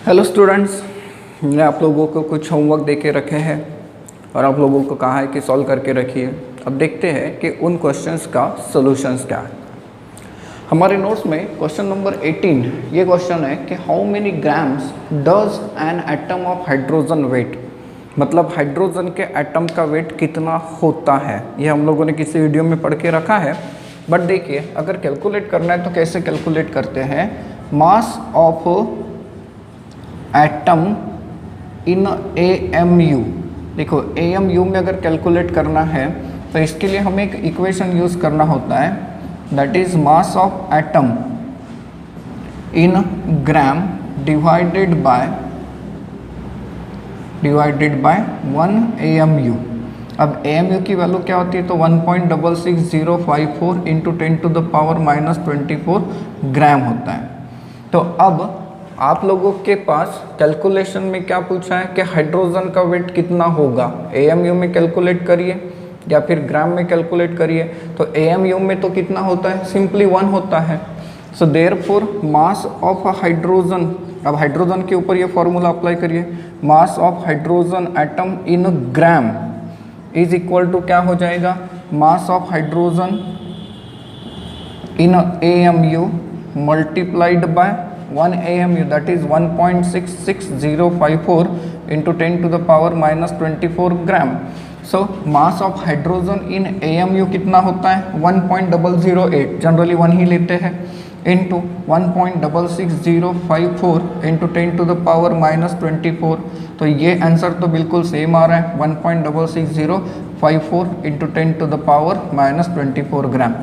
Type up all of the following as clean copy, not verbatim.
Hello students, मैंने आप लोगों को कुछ होमवर्क दे के रखे हैं और आप लोगों को कहा है कि सॉल्व करके रखिए। अब देखते हैं कि उन क्वेश्चंस का सॉल्यूशंस क्या है। हमारे नोट्स में क्वेश्चन नंबर 18 ये क्वेश्चन है कि how many grams does an atom of hydrogen weight, मतलब हाइड्रोजन के एटम का वेट कितना होता है। ये हम लोगों ने किसी वीडियो में पढ़ के रखा है, बट देखिए अगर कैलकुलेट करना है तो कैसे कैलकुलेट करते हैं। मास ऑफ एटम इन AMU, देखो AMU में अगर कैलकुलेट करना है तो इसके लिए हमें एक इक्वेशन यूज़ करना होता है, that is mass of atom in gram divided bye 1 AMU। अब AMU की वैल्यू क्या होती है तो 1.66054 इंटू 10⁻⁻24 ग्राम होता है। तो अब आप लोगों के पास कैलकुलेशन में क्या पूछा है कि हाइड्रोजन का वेट कितना होगा। AMU में कैलकुलेट करिए या फिर ग्राम में कैलकुलेट करिए। तो AMU में तो कितना होता है, सिंपली 1 होता है। So therefore mass of hydrogen, अब हाइड्रोजन के ऊपर ये फॉर्मूला अप्लाई करिए, mass of hydrogen atom in gram is equal to क्या हो जाएगा, mass of hydrogen in AMU multiplied by 1 AMU, that is 1.66054 into 10⁻⁻24 gram. So mass of hydrogen in AMU कितना होता है 1.008, जनरली 1 ही लेते हैं, इंटू 1.66054 इंटू 10⁻⁻24। तो ये आंसर तो बिल्कुल सेम आ रहा है, 1.66054 इंटू 10⁻⁻24 ग्राम।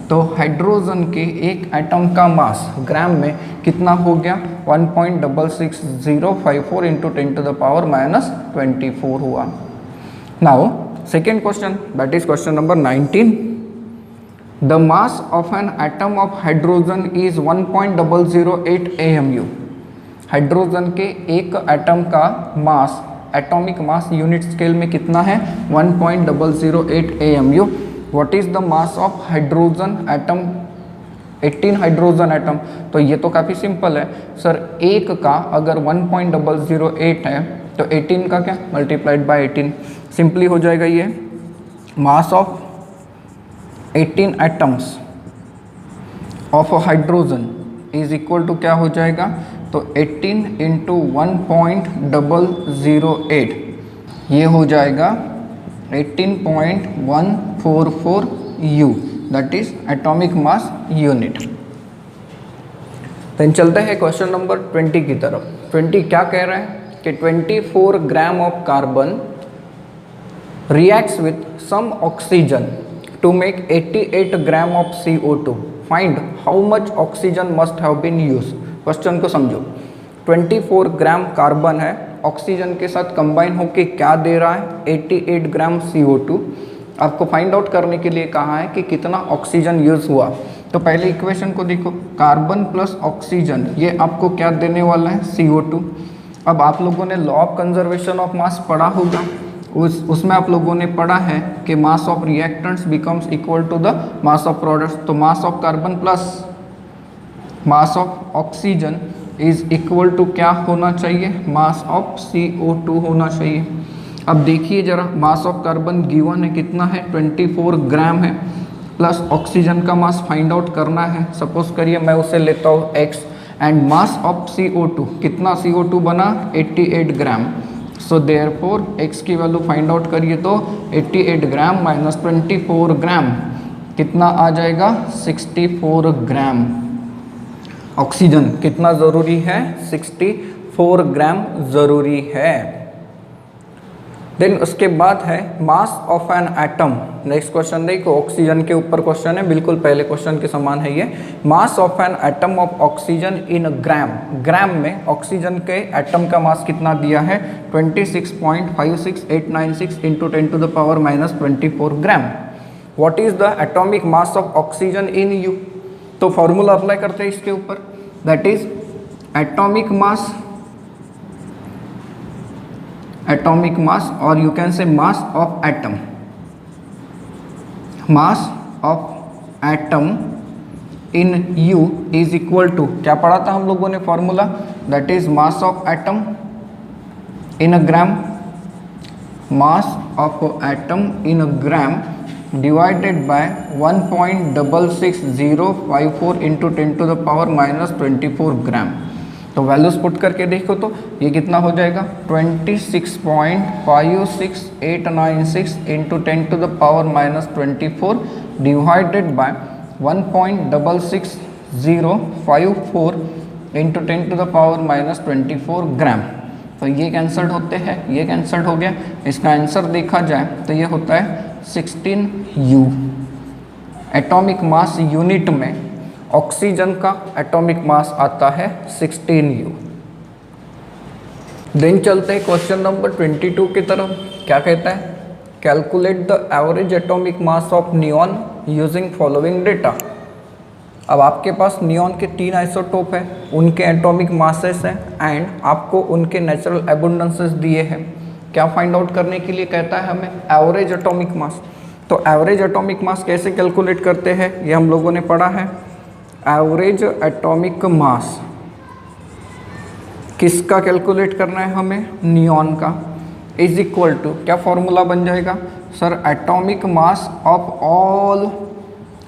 तो हाइड्रोजन के एक एटम का मास ग्राम में कितना हो गया, 1.66054 इंटू 10⁻⁻24 हुआ। Now second question, that is question number 19। The mass of an atom of hydrogen is 1.008 AMU। Hydrogen के एक एटम का मास, एटॉमिक मास यूनिट स्केल में कितना है 1.008 AMU। What is the mass of hydrogen atom, 18 hydrogen atom. तो ये तो काफ़ी सिंपल है सर, एक का अगर 1.008 है तो 18 का क्या मल्टीप्लाइड बाय 18, सिंपली हो जाएगा ये mass of 18 atoms of hydrogen is equal to क्या हो जाएगा, तो 18 इंटू 1.008 ये हो जाएगा 18.144 U, that is atomic mass unit. Then चलते हैं क्वेश्चन नंबर 20 की तरफ। 20 क्या कह रहा है कि 24 gram of carbon reacts with some oxygen to make 88 gram of CO2। Find how much oxygen must have been use. Question को समझो, 24 ग्राम कार्बन है, ऑक्सीजन के साथ कंबाइन होके क्या दे रहा है 88 ग्राम CO2। आपको फाइंड आउट करने के लिए कहा है कि कितना ऑक्सीजन यूज हुआ। तो पहले इक्वेशन को देखो, कार्बन प्लस ऑक्सीजन ये आपको क्या देने वाला है CO2। अब आप लोगों ने law of conservation of mass पढ़ा होगा, उसमें आप लोगों ने पढ़ा है कि mass of reactants becomes equal to the mass of products. तो mass of carbon plus mass of oxygen is equal to क्या होना चाहिए, मास ऑफ CO2 होना चाहिए। अब देखिए जरा, मास ऑफ कार्बन गिवन है कितना है 24 ग्राम है, प्लस ऑक्सीजन का मास फाइंड आउट करना है। सपोज करिए मैं उसे लेता हूँ x, and mass of CO2 कितना, CO2 बना 88 ग्राम। सो देयरफॉर x की वैल्यू फाइंड आउट करिए तो 88 ग्राम माइनस 24 ग्राम कितना आ जाएगा 64 ग्राम। ऑक्सीजन कितना ज़रूरी है 64 ग्राम ज़रूरी है। देन उसके बाद है मास of an atom. Next question देखो, ऑक्सीजन के ऊपर क्वेश्चन है, बिल्कुल पहले क्वेश्चन के समान है ये। Mass of an atom of oxygen in gram, gram में ऑक्सीजन के एटम का मास कितना दिया है 26.56896 into 10⁻⁻24 gram. What is the atomic mass of oxygen in U। तो फॉर्मूला अप्लाई करते हैं इसके ऊपर, दैट इज एटॉमिक मास और you can say mass of atom, mass of atom in U is equal to, क्या पढ़ा था हम लोगों ने formula, that is mass of atom in a gram, mass of atom in a gram divided by 1.66054 into 10 to the power -24 gram. तो values put करके देखो तो ये कितना हो जाएगा, 26.56896 into 10 to the power -24 divided by 1.66054 into 10 to the power -24 gram. तो ये कैंसल्ड होते हैं, ये कैंसल्ड हो गया। इसका आंसर देखा जाए तो ये होता है 16U। एटॉमिक मास यूनिट में ऑक्सीजन का एटॉमिक मास आता है 16U। देन चलते हैं क्वेश्चन नंबर 22 की तरफ। क्या कहता है, calculate the average atomic mass of neon using following data. अब आपके पास नियॉन के 3 आइसोटोप है, उनके एटॉमिक मासेस हैं एंड आपको उनके नेचुरल एबुंडेंसेस दिए हैं। क्या फाइंड आउट करने के लिए कहता है हमें, एवरेज एटॉमिक मास। तो एवरेज एटॉमिक मास कैसे कैलकुलेट करते हैं ये हम लोगों ने पढ़ा है। एवरेज एटॉमिक मास किसका कैलकुलेट करना है हमें, नियॉन का, इज इक्वल टू, क्या फॉर्मूला बन जाएगा sir, atomic mass of all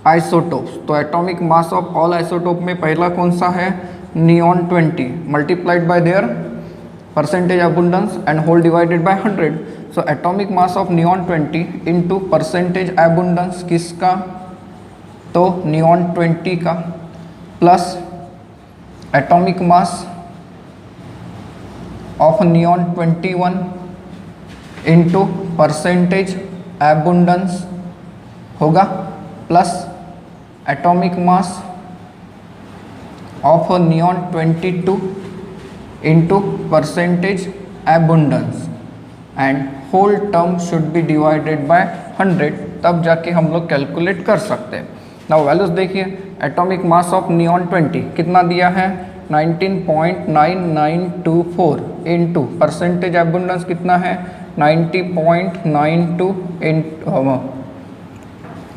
isotopes. तो atomic mass of all isotope में पहला कौन सा है, neon 20 multiplied by their percentage abundance and whole divided by 100। So atomic mass of neon 20 into percentage abundance किसका, तो नियॉन 20 का, plus atomic mass of neon 21 into percentage abundance होगा, plus atomic mass of neon 22 into percentage abundance and whole term should be divided by 100, तब जाके हम लोग calculate कर सकते हैं। नाउ वैल्यूज देखिए, एटॉमिक मास ऑफ नियॉन 20 कितना दिया है, 19.9924 इनटू परसेंटेज अबुंडेंस कितना है, 90.92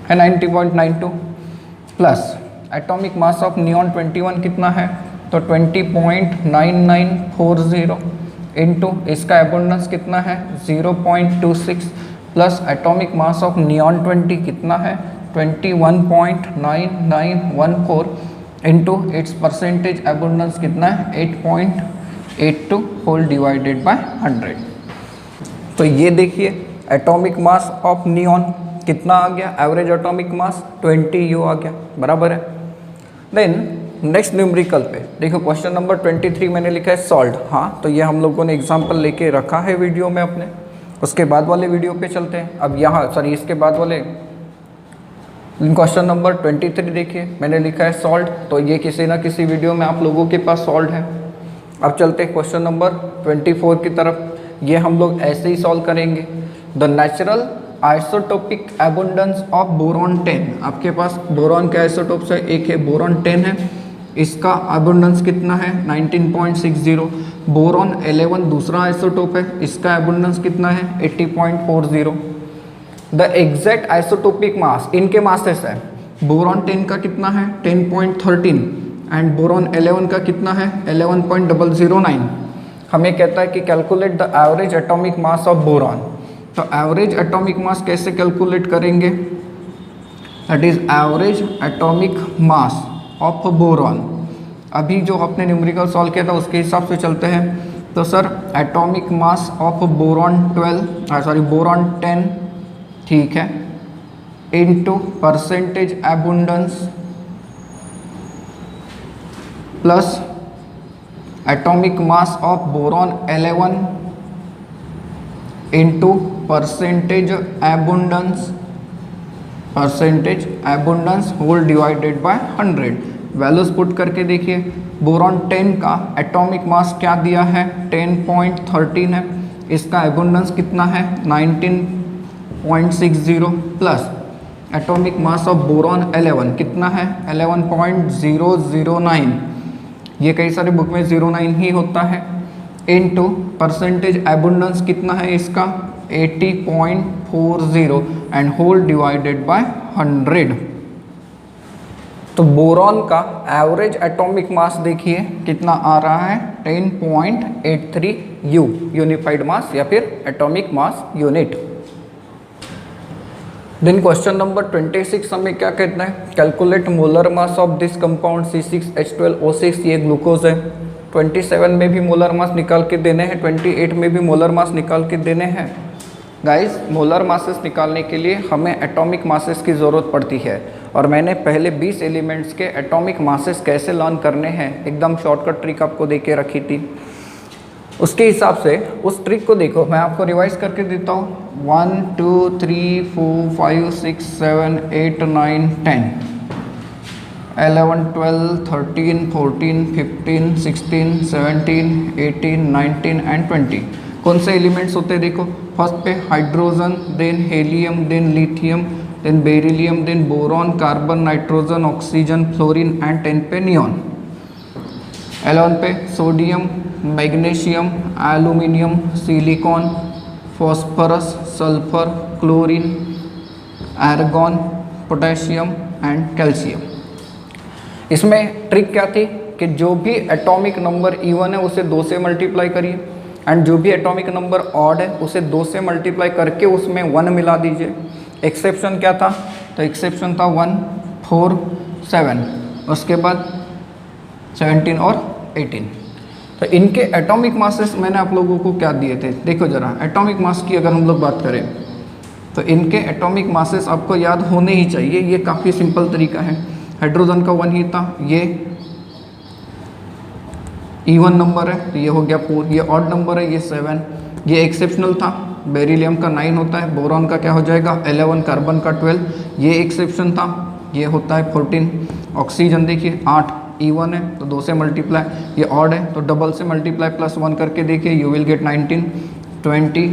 है 90.92, plus atomic mass of neon 21 कितना है, तो 20.9940 इनटू इसका अबुंडेंस कितना है 0.26, plus atomic mass of neon 20 कितना है 21.9914 इनटू इट्स परसेंटेज अबुंडेंस कितना है 8.82 होल डिवाइडेड बाय 100। तो ये देखिए एटॉमिक मास ऑफ नियॉन कितना आ गया, एवरेज एटॉमिक मास 20U आ गया, बराबर है। देन नेक्स्ट न्यूमेरिकल पे देखो, क्वेश्चन नंबर 23 मैंने लिखा है सॉल्व। हाँ, तो ये हम लोगों ने एग्जांपल लेके रखा है वीडियो में अपने, उसके बाद वाले वीडियो पे चलते हैं। अब यहाँ सॉरी इसके बाद वाले क्वेश्चन नंबर 23 देखिए, मैंने लिखा है सॉल्व, तो ये किसी ना किसी वीडियो में आप लोगों के पास सॉल्व है। अब चलते हैं क्वेश्चन नंबर 24 की तरफ। ये हम लोग ऐसे ही सॉल्व करेंगे। The natural isotopic abundance of boron 10, आपके पास बोरॉन के आइसोटोप्स है, एक है बोरॉन 10 है, इसका अबुंडेंस कितना है 19.60। बोरॉन 11 दूसरा आइसोटोप है, इसका अबुंडेंस कितना है 80.40। द एग्जैक्ट आइसोटोपिक मास, इनके मासेस है, बोरॉन 10 का कितना है 10.13 एंड बोरॉन 11 का कितना है 11.009। हमें कहता है कि calculate the average atomic mass of boron. तो एवरेज एटॉमिक मास कैसे कैलकुलेट करेंगे, that is average atomic mass of boron. अभी जो आपने न्यूमेरिकल सॉल्व किया था उसके हिसाब से चलते हैं। तो sir atomic mass of boron 10 ठीक है, into percentage abundance plus atomic mass of boron 11 into percentage abundance whole divided by 100। Values put करके देखिए, बोरॉन 10 का एटॉमिक मास क्या दिया है 10.13 है, इसका अबुंडेंस कितना है 19.60, plus atomic mass of boron 11 कितना है 11.009, ये कई सारे बुक में 09 ही होता है, इनटू परसेंटेज अबुंडेंस कितना है इसका 80.40 एंड होल डिवाइडेड बाय 100। तो बोरॉन का एवरेज एटॉमिक मास देखिए कितना आ रहा है 10.83 यू यूनिफाइड मास या फिर atomic mass unit. Then question number 26 हमें क्या कहता है, calculate molar mass of this compound C6H12O6, ये ग्लूकोज है। 27 में भी मोलर मास निकाल के देने हैं, 28 में भी मोलर मास निकाल के देने हैं। गाइस मोलर मासेस निकालने के लिए हमें एटॉमिक मासेस की ज़रूरत पड़ती है और मैंने पहले 20 एलिमेंट्स के एटॉमिक मासेस कैसे लर्न करने हैं एकदम शॉर्टकट ट्रिक आपको दे के रखी थी। उसके हिसाब से उस ट्रिक को देखो, मैं आपको रिवाइज करके देता हूँ। 1 2 3 4 5 6 7 8 9 10 11 12 13 14 15 16 17 18 19 एंड 20। कौन से एलिमेंट्स होते हैं देखो, फर्स्ट पे hydrogen, then helium, then lithium, then beryllium, then boron, carbon, nitrogen, oxygen, fluorine and 10 पे नियॉन। 11 पे sodium, magnesium, aluminium, silicon, phosphorus, sulphur, chlorine, argon, potassium and calcium. इसमें ट्रिक क्या थी कि जो भी एटॉमिक नंबर इवन है उसे 2 से मल्टीप्लाई करिए एंड जो भी एटॉमिक नंबर ऑड है उसे 2 से मल्टीप्लाई करके उसमें 1 मिला दीजिए। एक्सेप्शन क्या था, तो एक्सेप्शन था 1 4 7, उसके बाद 17 और 18। तो इनके एटॉमिक मासेस मैंने आप लोगों को क्या दिए थे, देखो जरा एटॉमिक मास की अगर हम लोग बात करें तो इनके एटॉमिक मासेस आपको याद होने ही चाहिए। ये काफ़ी सिंपल तरीका है। हाइड्रोजन का 1 ही था, ये इवन नंबर है तो ये हो गया 4, ये ऑड नंबर है ये 7, ये एक्सेप्शनल था। बेरिलियम का 9 होता है, बोरॉन का क्या हो जाएगा 11, कार्बन का 12, ये एक्सेप्शन था, ये होता है 14। ऑक्सीजन देखिए 8 इवन है तो 2 से मल्टीप्लाई, ये ऑड है तो डबल से मल्टीप्लाई प्लस 1 करके देखिए यू विल गेट 19, 20,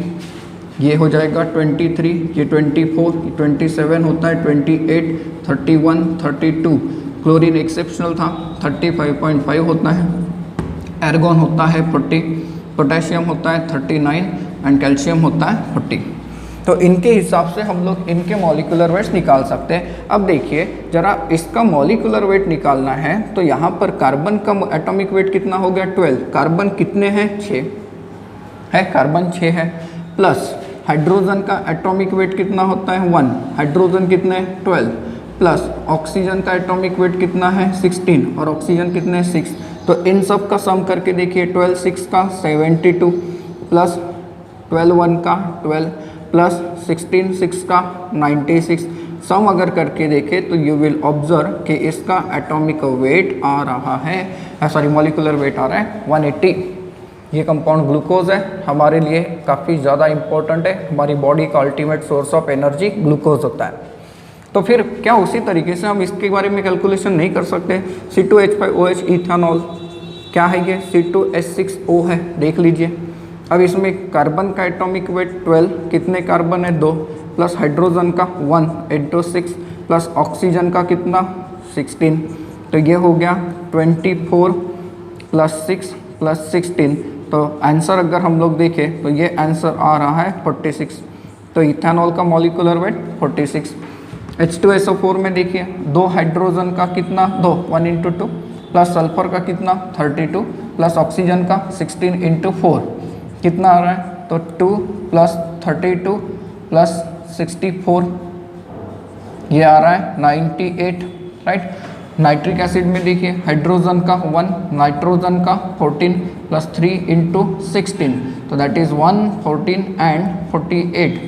ये हो जाएगा 23, ये 24, 27 होता है 28, 31, 32। क्लोरीन एक्सेप्शनल था 35.5 होता है, आर्गॉन होता है 40, पोटेशियम होता है 39 एंड कैल्शियम होता है 40। तो इनके हिसाब से हम लोग इनके मॉलिक्यूलर वेट्स निकाल सकते हैं। अब देखिए जरा इसका मॉलिक्यूलर वेट निकालना है तो यहाँ पर कार्बन का एटॉमिक वेट कितना हो गया 12, कार्बन कितने हैं 6 है, कार्बन 6 है, प्लस हाइड्रोजन का एटॉमिक वेट कितना होता है 1, हाइड्रोजन कितने 12, प्लस ऑक्सीजन का एटॉमिक वेट कितना है 16 और ऑक्सीजन कितने 6। तो इन सब का सम करके देखिए 12 6 का 72 प्लस 12 1 का 12 प्लस 16 6 का 96। सम अगर करके देखें तो यू विल ऑब्जर्व कि इसका एटॉमिक वेट आ रहा है, सॉरी मॉलिक्यूलर वेट आ रहा है 180। ये कंपाउंड ग्लूकोज है, हमारे लिए काफ़ी ज़्यादा इंपॉर्टेंट है। हमारी बॉडी का ultimate source of energy glucose होता है। तो फिर क्या उसी तरीके से हम इसके बारे में कैलकुलेशन नहीं कर सकते। C2H5OH इथेनॉल क्या है, ये C2H6O है, देख लीजिए। अब इसमें कार्बन का एटॉमिक वेट 12, कितने कार्बन है 2, प्लस हाइड्रोजन का 1 × 6 प्लस ऑक्सीजन का कितना 16, तो ये हो गया 24 प्लस 6 प्लस 16। तो आंसर अगर हम लोग देखें तो ये आंसर आ रहा है 46। तो इथेनॉल का मॉलिक्यूलर वेट 46। H2SO4 में देखिए 2 हाइड्रोजन का कितना 2 1 × 2 प्लस सल्फर का कितना 32 प्लस ऑक्सीजन का 16 × 4 कितना आ रहा है, तो 2 प्लस 32 प्लस 64 ये आ रहा है 98, राइट। नाइट्रिक एसिड में देखिए हाइड्रोजन का 1, नाइट्रोजन का 14 प्लस 3 × 16, तो दैट इज़ 1 14 एंड 48,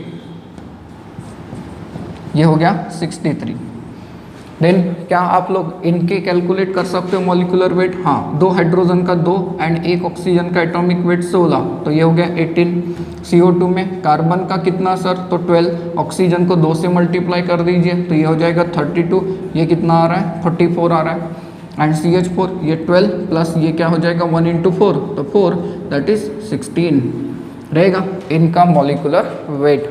ये हो गया 63। देन क्या आप लोग इनके कैलकुलेट कर सकते हो मॉलिक्यूलर वेट, हाँ 2 हाइड्रोजन का 2 एंड 1 ऑक्सीजन का एटॉमिक वेट 16, तो ये हो गया 18। CO2 में कार्बन का कितना सर, तो 12, ऑक्सीजन को 2 से मल्टीप्लाई कर दीजिए तो ये हो जाएगा 32, ये कितना आ रहा है 44 आ रहा है, एंड CH4 ये 12 प्लस ये क्या हो जाएगा 1 × 4, तो 4 दैट इज 16 रहेगा इनका molecular weight.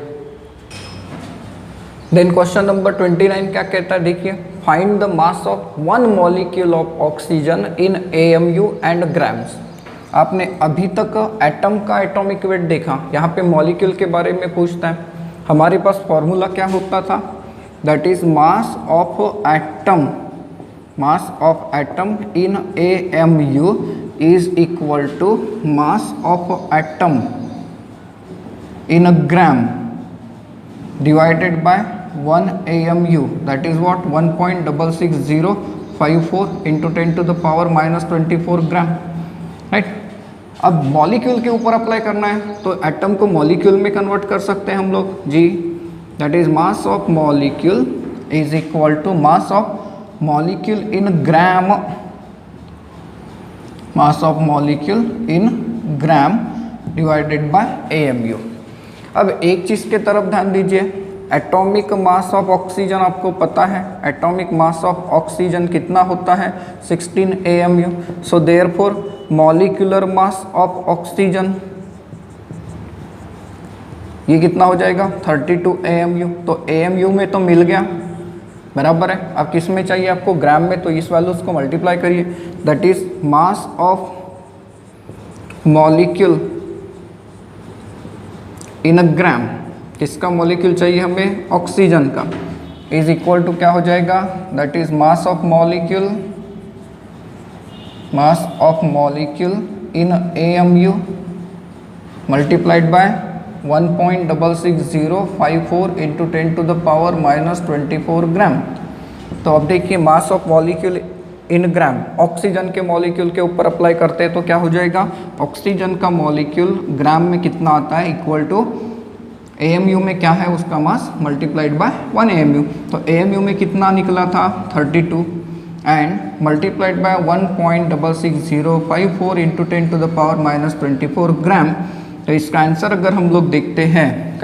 Then question number 29 क्या कहता है, देखिए find the mass of 1 molecule of oxygen in AMU and grams. आपने अभी तक एटम का एटॉमिक वेट देखा, यहाँ पे मॉलिक्यूल के बारे में पूछता है। हमारे पास फॉर्मूला क्या होता था, that is mass of atom mass of atom in AMU is equal to mass of atom in a gram divided by 1 AMU, that is what 1.66054 into 10 to the power minus 24 gram, right. अब molecule के ऊपर apply करना है तो atom को molecule में convert कर सकते हैं हम लोग जी, that is mass of molecule is equal to mass of molecule in gram, mass of molecule in gram divided by AMU। अब एक चीज़ के तरफ ध्यान दीजिए, एटॉमिक मास ऑफ ऑक्सीजन आपको पता है, एटॉमिक मास ऑफ ऑक्सीजन कितना होता है 16 AMU। So therefore molecular mass of oxygen ये कितना हो जाएगा 32 AMU। तो AMU में तो मिल गया, बराबर है। अब किस में चाहिए आपको, ग्राम में, तो इस वैल्यूज को मल्टीप्लाई करिए, that is mass of molecule in a gram, किसका मॉलिक्यूल चाहिए हमें, ऑक्सीजन का, इज इक्वल टू क्या हो जाएगा, that is mass of molecule in AMU multiplied by 1.66054 into 10 to the power minus 24 gram. तो अब देखिए mass of molecule in gram, oxygen के मॉलिक्यूल के ऊपर अप्लाई करते हैं तो क्या हो जाएगा, ऑक्सीजन का मॉलिक्यूल ग्राम में कितना आता है इक्वल टू AMU में क्या है उसका मास मल्टीप्लाइड बाय 1 AMU। तो AMU में कितना निकला था 32 and multiplied by 1.66054 into 10 to the power minus 24 gram. तो इसका आंसर अगर हम लोग देखते हैं